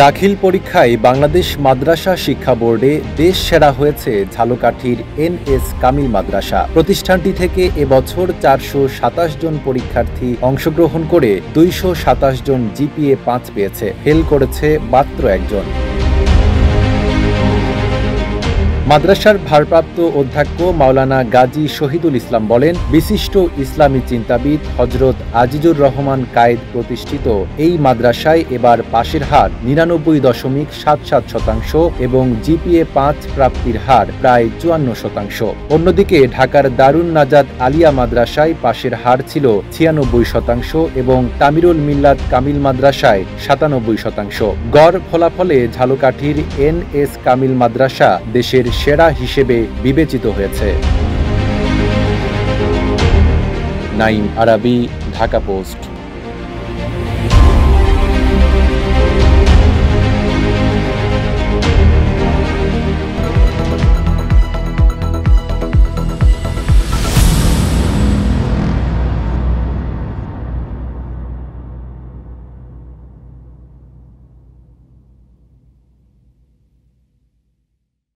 দাখিল পরীক্ষায় বাংলাদেশ মাদ্রাসা শিক্ষা বোর্ডে দেশ সেরা হয়েছে ঝালকাঠির এনএস কামিল মাদ্রাসা। প্রতিষ্ঠানটি থেকে এবছর ৪২৭ জন পরীক্ষার্থী অংশগ্রহণ করে ২২৭ জন জিপিএ ৫ পেয়েছে, ফেল করেছে মাত্র একজন। মাদ্রাসার ভারপ্রাপ্ত অধ্যক্ষ মাওলানা গাজী শহীদুল ইসলাম বলেন, বিশিষ্ট ইসলামী চিন্তাবিদ হযরত আজিজুর রহমান কায়েদ প্রতিষ্ঠিত এই মাদ্রাসায় এবার পাশের হার ৯৯.৭৭% এবং জিপিএ ৫ প্রাপ্তির হার প্রায় ৫৪%। অন্যদিকে ঢাকার দারুন নাজাত আলিয়া মাদ্রাসায় পাশের হার ছিল ৯৬% এবং তামিরুল মিল্লাত কামিল মাদ্রাসায় ৯৭%। গড় ফলাফলে ঝালকাঠির এনএস কামিল মাদ্রাসা দেশের সেরা হিসেবে বিবেচিত হয়েছে। নাঈম আরাবী, ঢাকা পোস্ট।